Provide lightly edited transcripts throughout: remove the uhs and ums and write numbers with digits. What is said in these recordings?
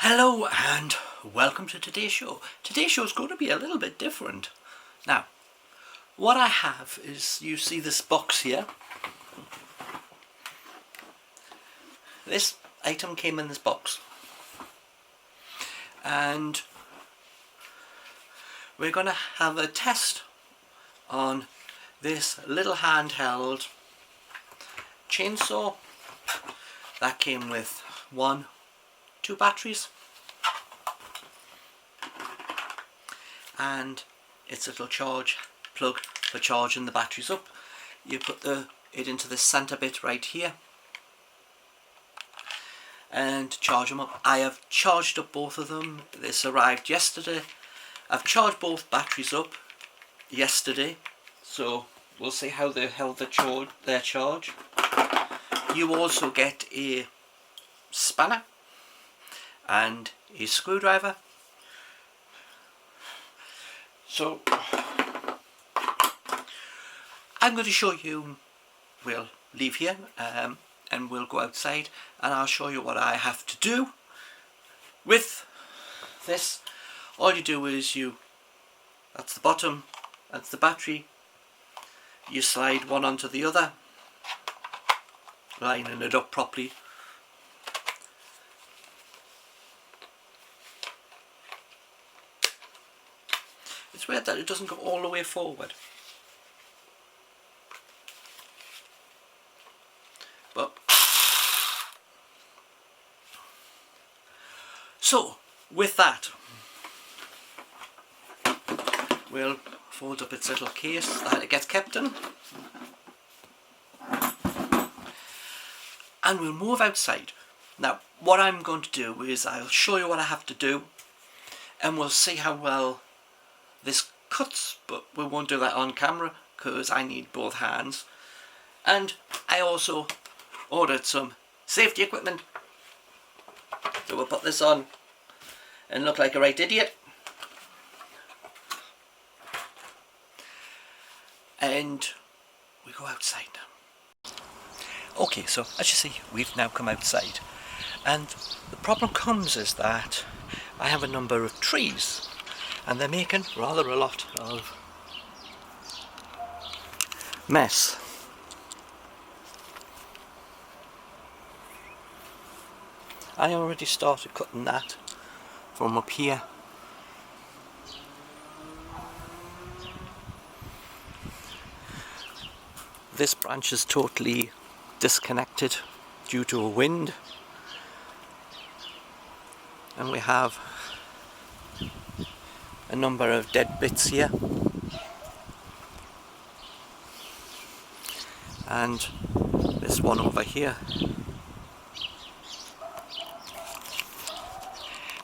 Hello and welcome to today's show. Today's show is going to be a little bit different. Now, what I have is, you see this box here. This item came in this box. And we're going to have a test on this little handheld chainsaw that came with 2 batteries and its little charge plug for charging the batteries up. You put it into the center bit right here and charge them up. I have charged up both of them. This arrived yesterday. I've charged both batteries up yesterday, so we'll see how they held their charge. You also get a spanner and a screwdriver. So I'm going to show you, we'll leave here and we'll go outside and I'll show you what I have to do with this. All you do is that's the bottom, that's the battery, you slide one onto the other, lining it up properly. It's weird that it doesn't go all the way forward. But so with that, we'll fold up its little case that it gets kept in, and we'll move outside. Now what I'm going to do is I'll show you what I have to do and we'll see how well this cuts, but we won't do that on camera because I need both hands. And I also ordered some safety equipment, so we'll put this on and look like a right idiot. And we go outside now. Okay, so as you see, we've now come outside, and the problem comes is that I have a number of trees and they're making rather a lot of mess. I already started cutting that from up here. This branch is totally disconnected due to a wind, and we have a number of dead bits here, and this one over here.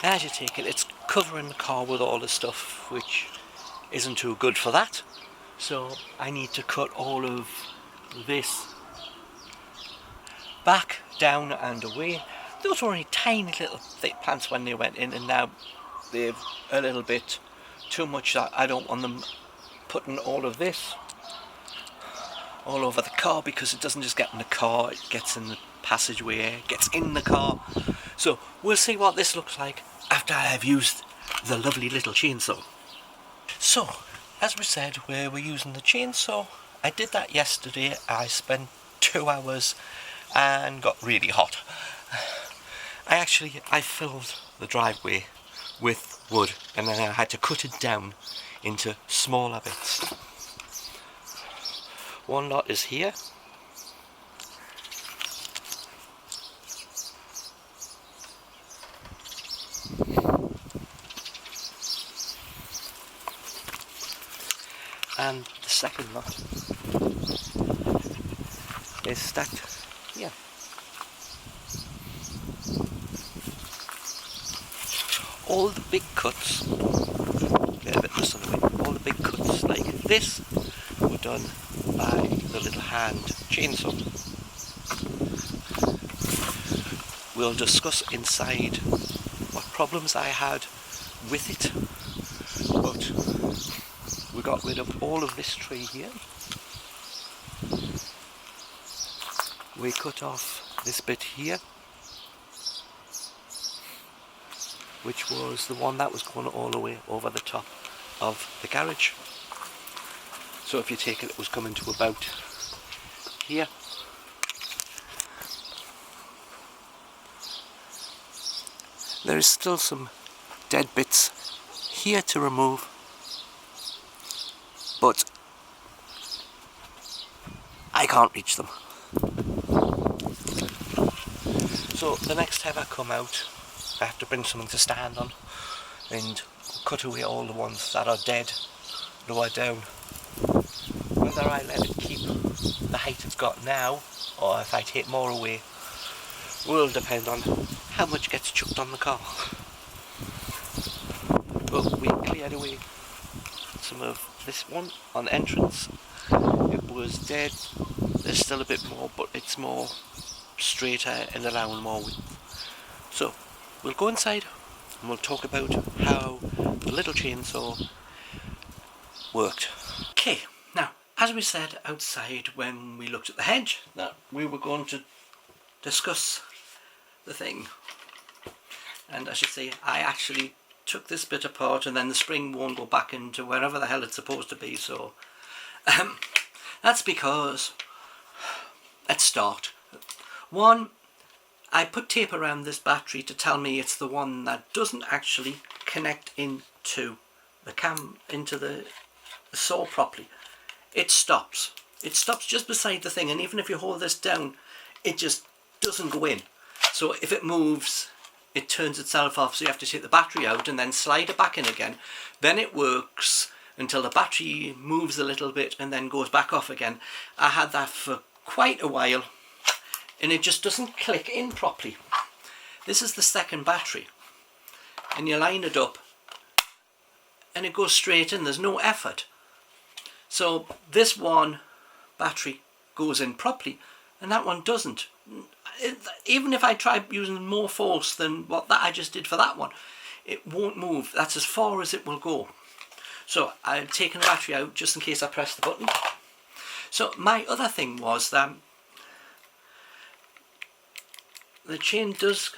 As you take it, it's covering the car with all the stuff which isn't too good for that, so I need to cut all of this back, down and away. Those were only tiny little thick plants when they went in, and now they've a little bit too much. That I don't want them putting all of this all over the car, because it doesn't just get in the car, it gets in the passageway, it gets in the car. So we'll see what this looks like after I've used the lovely little chainsaw. So as we said, we were using the chainsaw. I did that yesterday. I spent 2 hours and got really hot. I filled the driveway with wood and then I had to cut it down into smaller bits. One lot is here. And the second lot is stacked here. All the big cuts, get a bit of sun away, all the big cuts like this were done by the little hand chainsaw. We'll discuss inside what problems I had with it, but we got rid of all of this tree here. We cut off this bit here. which was the one that was going all the way over the top of the garage. So if you take it, it was coming to about here. There is still some dead bits here to remove, but I can't reach them. So the next time I come out, I have to bring something to stand on and cut away all the ones that are dead lower down. Whether I let it keep the height it's got now or if I take more away will depend on how much gets chucked on the car. But we cleared away some of this one on entrance. It was dead. There's still a bit more, but it's more straighter and allowing more width. So we'll go inside and we'll talk about how the little chainsaw worked. Okay, now as we said outside when we looked at the hedge that we were going to discuss the thing, and I should say I actually took this bit apart and then the spring won't go back into wherever the hell it's supposed to be, so that's because, let's start. One, I put tape around this battery to tell me it's the one that doesn't actually connect into the saw properly. It stops just beside the thing, and even if you hold this down it just doesn't go in. So if it moves it turns itself off, so you have to take the battery out and then slide it back in again. Then it works until the battery moves a little bit and then goes back off again. I had that for quite a while and it just doesn't click in properly. This is the second battery and you line it up and it goes straight in, there's no effort. So this one battery goes in properly and that one doesn't. Even if I try using more force than what that I just did for that one, it won't move. That's as far as it will go. So I've taken the battery out just in case I press the button. So my other thing was that the chain does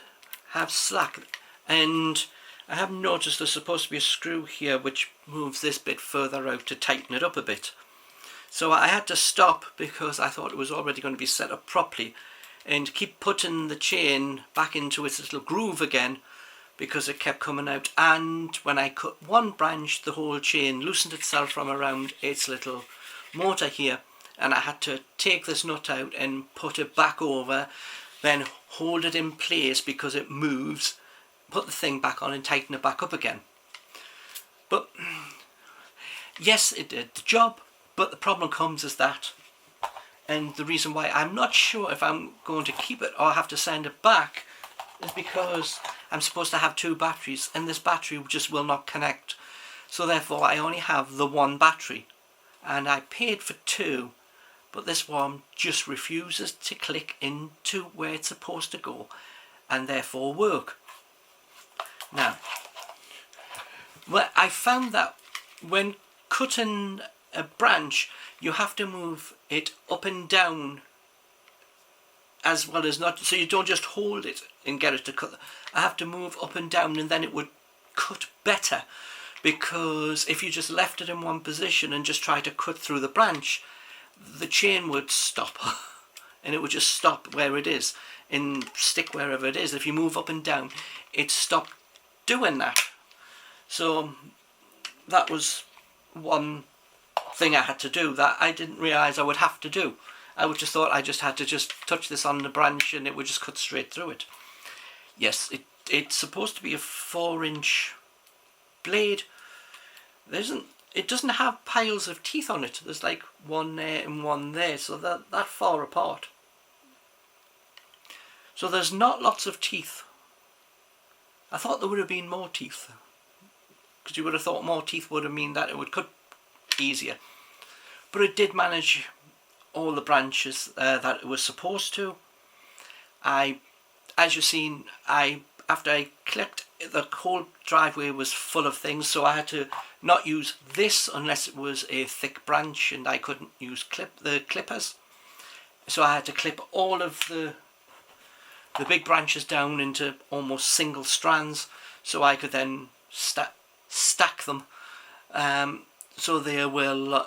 have slack, and I have noticed there's supposed to be a screw here which moves this bit further out to tighten it up a bit. So I had to stop because I thought it was already going to be set up properly, and keep putting the chain back into its little groove again because it kept coming out. And when I cut one branch, the whole chain loosened itself from around its little motor here, and I had to take this nut out and put it back over, then hold it in place because it moves, put the thing back on and tighten it back up again. But yes, it did the job, but the problem comes is that, and the reason why I'm not sure if I'm going to keep it or have to send it back is because I'm supposed to have two batteries and this battery just will not connect. So therefore I only have the one battery and I paid for two, but this one just refuses to click into where it's supposed to go and therefore work. Now, well, I found that when cutting a branch you have to move it up and down as well as not, so you don't just hold it and get it to cut. I have to move up and down and then it would cut better, because if you just left it in one position and just tried to cut through the branch, the chain would stop and it would just stop where it is and stick wherever it is. If you move up and down it stopped doing that. So that was one thing I had to do that I didn't realise I would have to do. I would just thought I just had to just touch this on the branch and it would just cut straight through it. Yes, it's supposed to be a 4-inch blade. It doesn't have piles of teeth on it. There's like one there and one there, so they're that far apart. So there's not lots of teeth. I thought there would have been more teeth, because you would have thought more teeth would have mean that it would cut easier, but it did manage all the branches that it was supposed to. As you've seen, after I clipped, the whole driveway was full of things, so I had to not use this unless it was a thick branch and I couldn't use the clippers, so I had to clip all of the big branches down into almost single strands. so I could then stack them so they will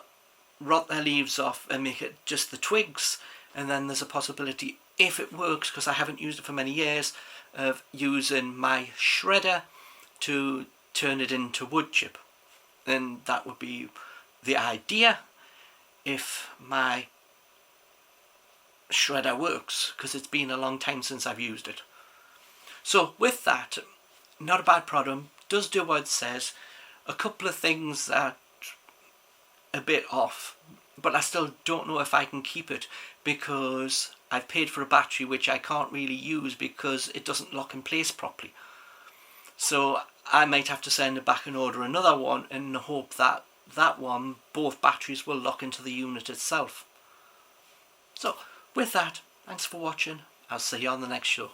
rot their leaves off and make it just the twigs. And then there's a possibility, if it works, because I haven't used it for many years, of using my shredder to turn it into wood chip. And that would be the idea if my shredder works, because it's been a long time since I've used it. So with that, not a bad product, does do what it says. A couple of things that a bit off, but I still don't know if I can keep it, because I've paid for a battery which I can't really use because it doesn't lock in place properly. So I might have to send it back and order another one in the hope that that one, both batteries will lock into the unit itself. So with that, thanks for watching. I'll see you on the next show.